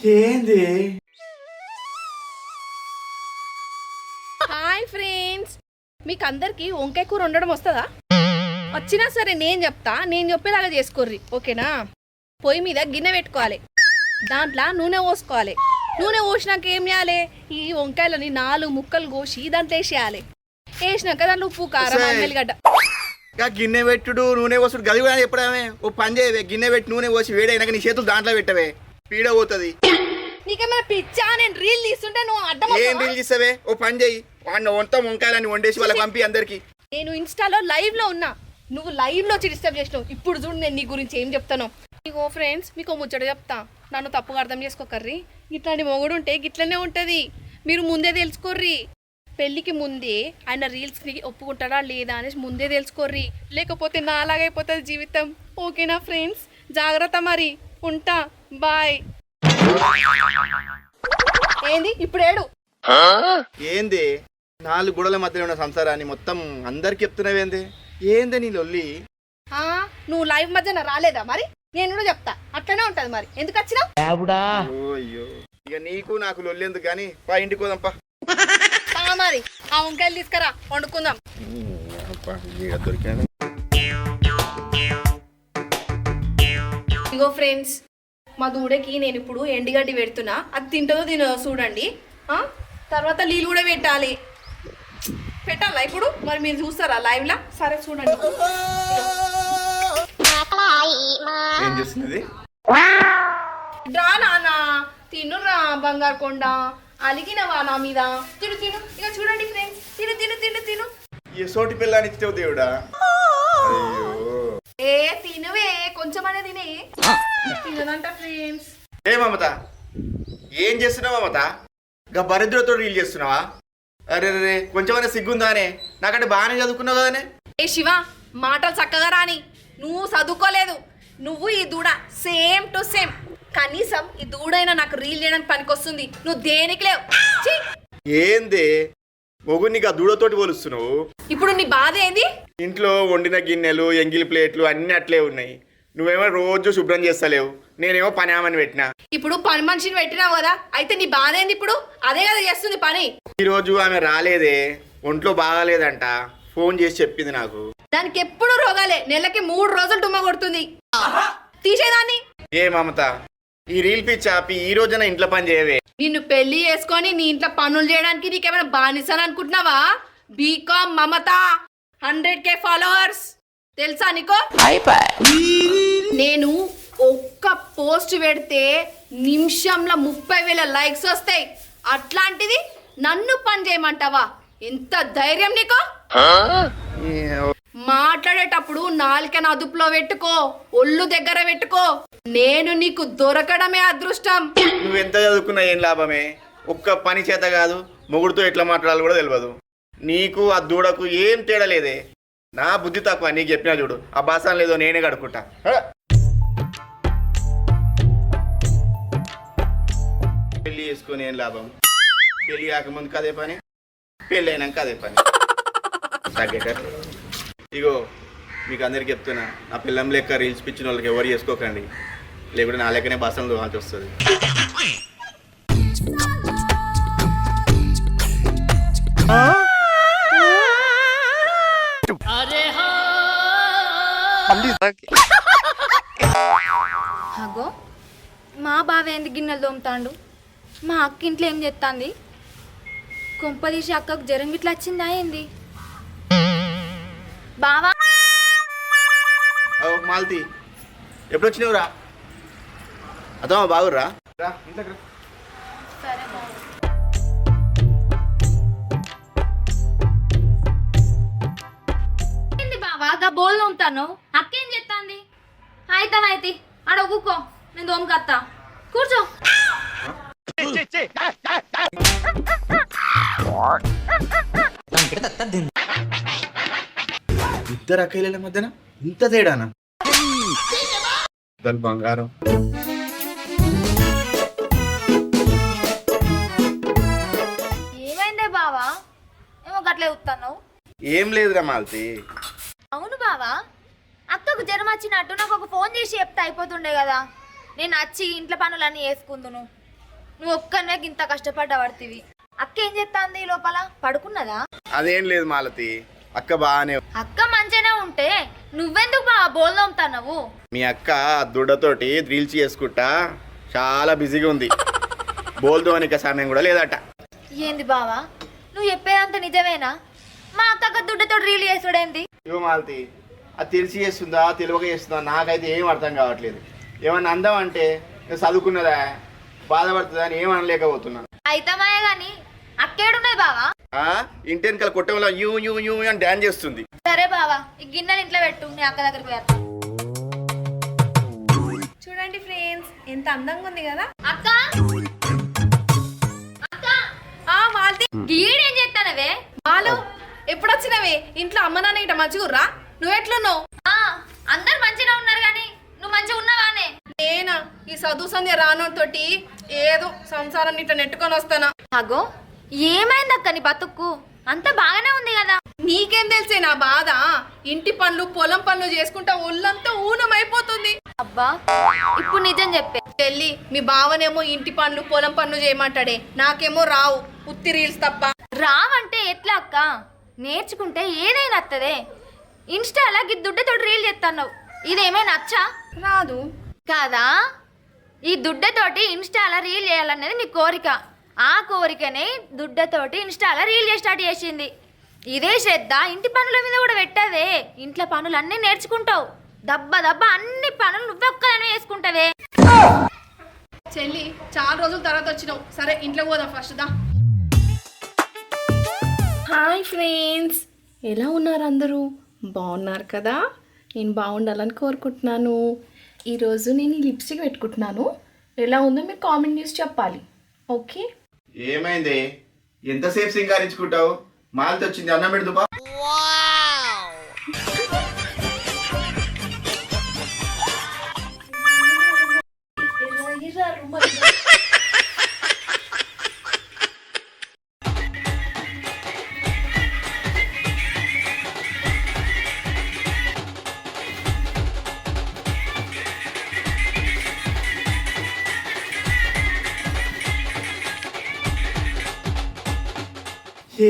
ఏంది? Hi friends, మీకు అందరికి వంకాయ కూర వండడం వస్తుందా? వచ్చినా సరే నేను చెప్తా, నేను చెప్పేలాగా చేసుకోర్రి, ఓకేనా? పొయ్యి మీద గిన్నె పెట్టుకోవాలి, దాంట్లో నూనె పోసుకోవాలి. నూనె పోసినాక ఏం చేయాలి? ఈ వంకాయలని 4 ముక్కలు కోసి దాంట్లో వేసేయాలి. వేసినాక దాంట్లో ఉప్పు, కారం, ఎల్లిగడ్డ. గిన్నె పెట్టుడు నూనె పోసుడు గది కూడా ఎప్పుడమే ఓ పని చేయవే. గిన్నె పెట్టి నూనె పోసి వేడైనాక నీ చేతులు దాంట్లో పెట్టవే, పీడ పోతుంది. నీకేమైనా పిచ్చా? నేను రీల్ తీస్తుంటే నువ్వు అడ్డం. ఏం రీల్ తీస్తావే? ఓ పని చేయి, మొత్తం వంకాయలని వండేసి వాళ్ళకి పంపి అందరికి. నేను ఇన్స్టాలో లైవ్ లో ఉన్నా, నువ్వు లైవ్ లో డిస్టర్బ్ చేసినావు. ఇప్పుడు చూడు నేను నీ గురించి ఏం చెప్తాను. నీకో ఫ్రెండ్స్, మీకు ముచ్చట చెప్తా, నన్ను తప్పుగా అర్థం చేసుకోకర్రీ. ఇట్లాంటి మొగుడు ఉంటే గిట్లనే ఉంటది, మీరు ముందే తెలుసుకోర్రి. పెళ్ళికి ముందే ఆయన రీల్స్కి ఒప్పుకుంటాడా లేదా అనేసి ముందే తెలుసుకోర్రి, లేకపోతే నాలాగైపోతుంది జీవితం. ఓకేనా ఫ్రెండ్స్? జాగ్రత్త మరి, ఉంటా, బాయ్. ఏంది ఇప్పుడు ఏడు? ఏంది 4 గోడల మధ్యలో ఉన్న సంసారాన్ని మొత్తం అందరికి చెప్తున్నావేంది? ఏంది నీ లొల్లి? నువ్వు లైవ్ మధ్యన రాలేదా? మరి నేను కూడా చెప్తా, అట్లనే ఉంటది. మరి ఎందుకు వచ్చినావు? అయ్యో, ఇక నీకు నాకు లొల్లి ఎందుకు కానీ పా, ఇంటికి పోదాంపా. మరి ఆ వంకాయలు తీసుకురా, వండుకుందాం. ఇగో ఫ్రెండ్స్, మా దూడకి నేను ఇప్పుడు ఎండుగడ్డి పెడుతున్నా, అది తింటుందో తినదో చూడండి. తర్వాత నీళ్ళు కూడా పెట్టాలి. పెట్టాలా ఇప్పుడు? మరి మీరు చూస్తారా లైవ్ లా? సరే చూడండి. ఏం చేస్తున్నది? రా నానా, తినురా బంగారు కొండ. అలిగినవా నా మీద? తిను తిను. ఇక చూడండి ఫ్రెండ్స్, తిను తిను తిను తిను. ఈ సోటి పిల్లని ఇచ్చావు దేవుడా. ఏ తినవే, కొంచెం అనేది తినే. తినదంట ఫ్రెండ్స్. ఏ మమత, ఏం చేస్తున్నావు మమత? గా బరిద్రతో రీల్ చేస్తున్నావా? అరే రే, కొంచెమైనా సిగ్గుందానే? నాకంటే బాగానే చదువుకున్నావు కదనే. ఏ శివ, మాటలు చక్కగా రాని. నువ్వు చదువుకోలేదు, నువ్వు ఈ దూడ సేమ్ టు సేమ్. కనీసం ఈ దూడైనా నాకు రీల్ చేయడానికి పనికొస్తుంది, నువ్వు దేనికి లేవు. ఏంది మొగుడిని గా దూడతోటి పోలుస్తున్నావు? ఇప్పుడు నీ బాధ ఏంది? ఇంట్లో వండిన గిన్నెలు, ఎంగిలి ప్లేట్లు అన్ని అట్లే ఉన్నాయి. నువ్వేమో రోజు శుభ్రం చేస్తలేవు, నేనేమో పని ఆమెను పెట్టినా. ఇప్పుడు పని మనిషిని పెట్టినావు కదా, అయితే నీ బాధ ఏంది? ఇప్పుడు అదే కదా చేస్తుంది పని. ఈరోజు ఆమె రాలేదే, ఒంట్లో బాగాలేదంట, ఫోన్ చేసి చెప్పింది నాకు. దానికి ఎప్పుడు రోగాలే, నెలకి 3 రోజులు డుమ్మ కొడుతుంది. తీసేదాన్ని. ఏ మమత, ఈ రీల్ పిచ్చి ఆపి ఈ రోజున ఇంట్లో పని చేయవే. నిన్ను పెళ్లి చేసుకొని నీ ఇంట్లో పనులు చేయడానికి నీకేమైనా బానిసని అనుకుంటున్నావా? బీకామ్ మమత, 100K ఫాలోవర్స్ తెలుసా నీకో? నేను ఒక్క పోస్ట్ పెడితే నిమిషంలో 30,000 లైక్స్ వస్తాయి. అట్లాంటిది నన్ను పని చేయమంటావా? ఎంత ధైర్యం నీకో? మాట్లాడేటప్పుడు నాలుకను అదుపులో పెట్టుకో, ఒళ్ళు దగ్గర పెట్టుకో. నేను నీకు దొరకడమే అదృష్టం. నువ్వెంత చదువుకున్నా ఏం లాభమే? ఒక్క పని చేత కాదు, మొగుడుతో ఎట్లా మాట్లాడాలి కూడా తెలియదు. నీకు ఆ దూడకు ఏం తేడా లేదే. నా బుద్ధి తక్కువ, నీకు చెప్పినా చూడు, ఆ బాసాన్ లేదో నేనే కడుక్కుంటా. పెళ్లి చేసుకుని ఏం లాభం? పెళ్లి కాకముందుకు అదే పని, పెళ్ళి అయినాక అదే పని. తగ్గేటట్లు. ఇగో మీకు అందరికి చెప్తున్నా, నా పిల్లం లెక్క రీల్స్ పిచ్చిన వాళ్ళకి ఎవరు చేసుకోకండి, లేకుంటే నా లెక్కనే బాసనలు దోహాల్సి వస్తుంది. అగో మా బావ ఎందుకు గిన్నెలు తోముతాండు? మా అక్క ఇంట్లో ఏం చేస్తాంది? కొంపదీసి అక్కకు జ్వరం గిట్లా వచ్చిందా ఏంది? బావా మాలతి, ఎప్పుడు వచ్చినావురా? అదో బాగుర్రా. ఏంది బావా గా బోల్ తోముతాను? అక్క ఏం చేస్తాంది? అయితే ఆడ ఒక్కో, నేను తోముకత్తా, కూర్చో. ఇద్దరు అక్కల మధ్యన ఇంత తేడానా? బంగారం. ఏమైందే బావా, ఏమో గట్లే ఉత్తాను? ఏం లేదురా మాలతి. అవును బావా, అక్కకు జ్వరం వచ్చినట్టు నాకు ఒక ఫోన్ చేసి చెప్తే అయిపోతుండే కదా. నేను వచ్చి ఇంట్లో పనులన్నీ వేసుకుందును. నువ్వు ఒక్కనే ఇంత కష్టపడ్డా పడుతుంది. అక్క ఏం చేస్తాంది లోపల పడుకున్నదా? అదేం లేదు మాలతి, అక్క బాగానే. అక్క మంచిగానే ఉంటే నువ్వెందుకు బాగా బోల్ తోముతావు? మీ అక్క దుడ్డతోటి రీల్స్ చేసుకుంటా చాలా బిజీగా ఉంది. బోల్దోనిక సమయం కూడా లేదట. ఏంది బావా నువ్వు చెప్పేదంత నిజమేనా? మా అక్క దుడ్డతో రీల్ చేసుడేంది? ఇవో మాలతి, అది తెలిసి చేస్తుందా తెలియక చేస్తుందా నాకైతే ఏం అర్థం కావట్లేదు. ఏమన్నా అందం అంటే చదువుకున్నదా బాధపడుతుందా అని ఏం అనలేకపోతున్నాను. అయితమాయే గాని అక్కేడున్నది బావా? ఇంటి వెనకాల కొట్టంలో యూ యూ యూ అని డాన్స్ చేస్తుంది. సరే బావా ఈ గిన్నెలు ఇంట్లో పెట్టు, నీ అక్క దగ్గరికి పోయా. చూడండి ఫ్రెండ్స్, ఎంత అందంగా ఉంది కదా. అక్క అక్క మాలతి, గీడేం చేస్తానవే? మాలు ఎప్పుడు వచ్చినవే? ఇంట్లో అమ్మ నాన్న ఇట మంచిగుర్రా? నువ్వెట్లున్నావు? అందరు మంచిగా ఉన్నారు కానీ నువ్వు మంచిగా ఉన్నావానే? నేనా ఈ చదువు సంధ్య రానోతోటి ఏదో సంసారం ఇట్లా నెట్టుకొని వస్తానా. అగో ఏమైంది అక్క నీ బతుక్కు? అంత బాగానే ఉంది కదా. నీకేం తెలిసే నా బాధ? ఇంటి పనులు పొలం పనులు చేసుకుంటా ఒళ్ళంతా ఊనమైపోతుంది. అబ్బా ఇప్పుడు నిజం చెప్పే. చెల్లి, మీ బావనేమో ఇంటి పనులు పొలం పనులు చేయమంటాడే, నాకేమో రావు, ఉత్తి రీల్స్ తప్ప. రావంటే ఎట్లా అక్క? నేర్చుకుంటే ఏదైనా వస్తుంది. ఇన్స్టాలో ఈ దుడ్డతో రీల్ చేస్తున్నావు, ఇదేమైనా నచ్చా? రాదు కాదా? ఈ దుడ్డతోటి ఇన్స్టాలో రీల్ చేయాలన్నది నీ కోరిక. ఆ కోరికనే దుడ్డతోటి ఇన్స్టాలో రీల్ స్టార్ట్ చేసింది. ఇదే శ్రద్ధ ఇంటి పనుల మీద కూడా పెట్టవే. ఇంట్లో పనులు అన్నీ నేర్చుకుంటావు. దబ్బ దబ్బ అన్ని పనులు నువ్వే ఒక్కదానే చేసుకుంటావే. చెల్లి, చాలా రోజుల తర్వాత వచ్చినావు. సరే ఇంట్లో పోదాం ఫస్ట్ దా. హాయ్ ఫ్రెండ్స్, ఎలా ఉన్నారు అందరూ? బాగున్నారు కదా? నేను బాగుండాలని కోరుకుంటున్నాను. ఈరోజు నేను ఈ లిప్స్టిక్ పెట్టుకుంటున్నాను. ఎలా ఉందో మీరు కామెంట్ చేసి చెప్పాలి. ఓకే? ఏమైంది? ఎంతసేపు సింగారించుకుంటావు? మాలతి వచ్చింది, అన్నం పెడుతుపా.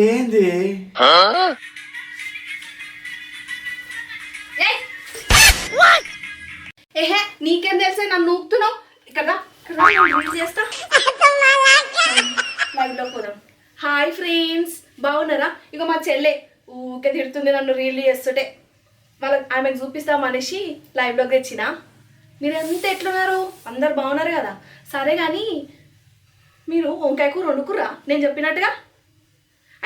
ఏంది? ఏహే, నీకేం తెలిసే నన్ను నూపుతున్నావు? ఇక్కడ చేస్తా. లైవ్లో పోదాం. హాయ్ ఫ్రెండ్స్, బాగున్నారా? ఇక మా చెల్లె ఊకే తిడుతుంది నన్ను రీల్ చేస్తుంటే. వాళ్ళకి ఆమెకు చూపిస్తామనేసి లైవ్లోకి తెచ్చిన. మీరు ఎంత ఎట్లున్నారు? అందరు బాగున్నారు కదా? సరే కానీ మీరు వంకాయ కూర వండుకుర్రా నేను చెప్పినట్టుగా?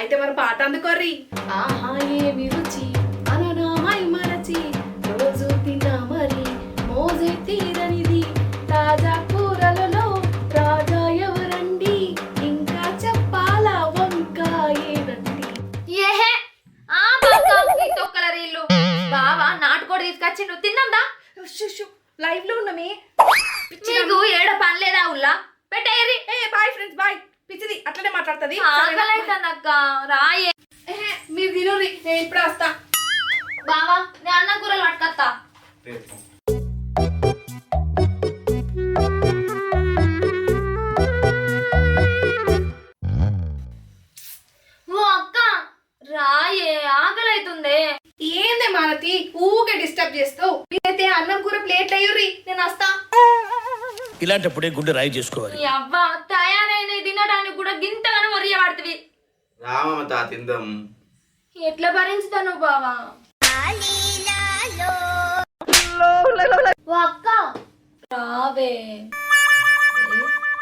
అయితే మరి పాట అందుకోర్రి. ఆహా ఏమి రుచి అననామై మరచి రోజు తిన్నా మరి మోజే తీరనిది తాజా కూరలలో రాజా ఎవరండి ఇంకా చెప్పాలా వంకాయేనండి. ఏహే ఈ తొక్కల రీళ్ళు బావా నాటుకోడి తీసుకొచ్చి నువ్వు తిందా? లైవ్ లో ఉన్నామే. నీకు ఏడ పని లేదా ఉల్లా? పెట్టేయరి. Bye friends, bye. పిచ్చిది అట్లనే మాట్లాడుతుంది. ఆకలైతుందక్క రాయే. మీరు తినోరి, నేను ఇప్పుడే వస్తా. బావా నేను అన్నం కూరలు పట్టుకొస్తా. ఓ అక్క రాయే ఆకలైతుందే. ఏందే మాలతి ఊకే డిస్టర్బ్ చేస్తావు? మీరైతే అన్నం కూర ప్లేట్లు అయ్యుర్రి, నేను వస్తా. ఇలాంటప్పుడే గుండె రాయి చేసుకోవాలి. ఈ అవ్వ తయారైన తినడానికి కూడా గింతగానో మొరియ పడుతుంది. రామమ్మ తా తిందాం. ఎట్లా భరించుతాను బావా? ఓ అక్క రావే.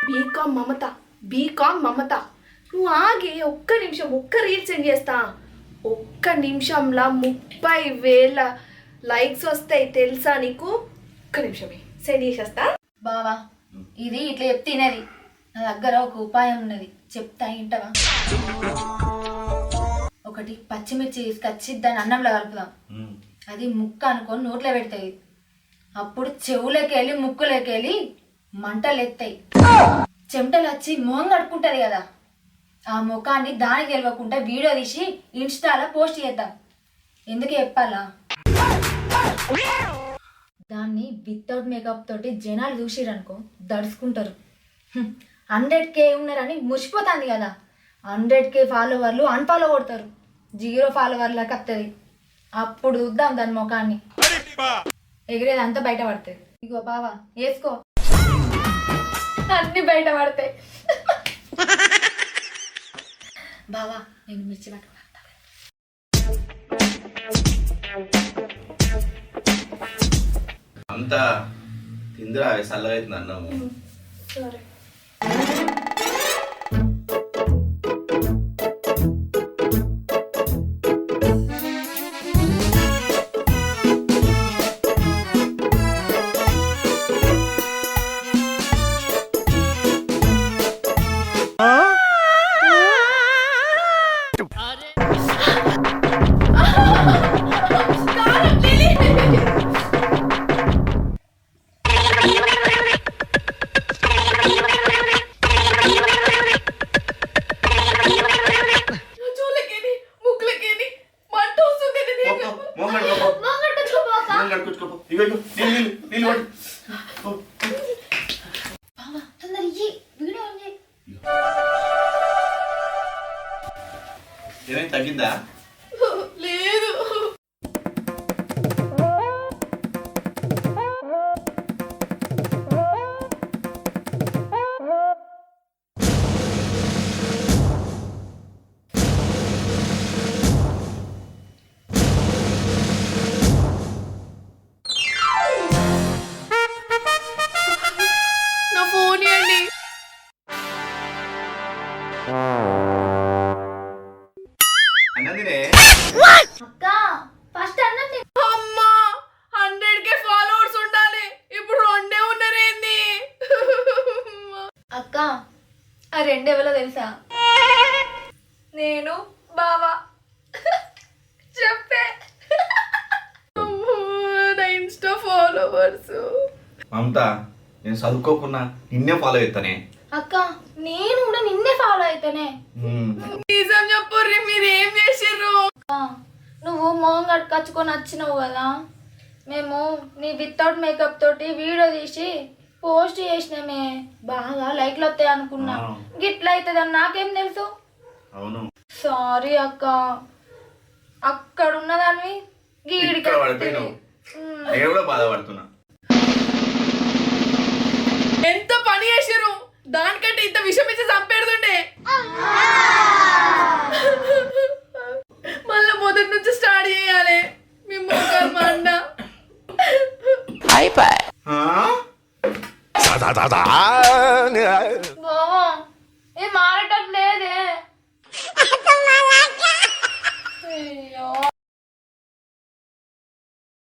బీకామ్ మమత నువ్వు ఆగే ఒక్క నిమిషం, ఒక్క రీల్ సెండ్ చేస్తా. ఒక్క నిమిషంలో 30,000 లైక్స్ వస్తాయి తెలుసా నీకు? ఒక్క నిమిషమే సెండ్ చేసేస్తా. బావా ఇది ఇట్లా చెప్తేనేది, నా దగ్గర ఒక ఉపాయం ఉన్నది, చెప్తా ఇంటవా? ఒకటి పచ్చిమిర్చి తీసుకొచ్చి దాన్ని అన్నంలో కలుపుదాం. అది ముక్క అనుకొని నోట్లో పెడతాయి. అప్పుడు చెవులోకి వెళ్ళి ముక్కులోకి వెళ్ళి మంటలు ఎత్తాయి. చెమటలు వచ్చి మొహం కడుక్కుంటది కదా, ఆ ముఖాన్ని దానికి తెలియకుండా వీడియో తీసి ఇన్స్టాలో పోస్ట్ చేద్దాం. ఎందుకు చెప్పాలా? దాన్ని వితౌట్ మేకప్ తోటి జనాలు చూసిరనుకో దడుచుకుంటారు. 100K ఉన్నారని మురిసిపోతుంది కదా. 100K ఫాలోవర్లు అన్ఫాలో కొడతారు, 0 ఫాలోవర్లకు వస్తుంది. అప్పుడు చూద్దాం దాని ముఖాన్ని. ఎగిరేది అంతా బయట పడుతుంది. ఇగో బావా వేసుకో, అన్ని బయట పడతాయి. బావా నేను మిర్చి పట్టుకుంటా. అంతా తిందిరా చల్లగా అవుతుంది అన్నాము. సరే. బావా తొందర ఇయ్యి, వీడియో ఆన్ చేయి. ఏమైనా తగ్గిందా? లేదు. నా ఫోన్ ఇవ్వండి. అన్నదినే అక్క ఫస్ట్ అన్నం తిను. అమ్మా 100K ఫాలోవర్స్ ఉండాలి, ఇప్పుడు 2 ఉన్నారేంది? అక్క ఆ 2 ఎవరో తెలుసా? నేను బావా. చెప్పే. నా ఇన్స్టా ఫాలోవర్స్. మమత, నేను చదువుకోకున్నా నిన్నే ఫాలో అవుతానే. అక్క నేను కూడా నిన్నే ఫాలో అయితేనే. నిజం చెప్పుర్రి, మీరు ఏం చేసిర్రు? అక్క నువ్వు మొహం కట్టుకొచ్చుకొని వచ్చినావు కదా, మేము నీ వితౌట్ మేకప్ తోటి వీడియో తీసి పోస్ట్ చేసినామే. బాగా లైక్లు వస్తాయి అనుకున్నా, గిట్ల అవుతుందని నాకేం తెలుసు. అవును, సారీ అక్క. అక్కడ ఉన్నదాన్ని గీడికి ఇక్కడ పడిపోయినావు. నేను కూడా బాధపడుతున్నా. ఎంత పని చేసిర్రు, దానికంటే ఇంత విషయం ఇచ్చి చంపేడుతుండే. మళ్ళా మొదటి నుంచి స్టార్ట్ చేయాలి. మీ మొక్కలు మా అన్న ఆ?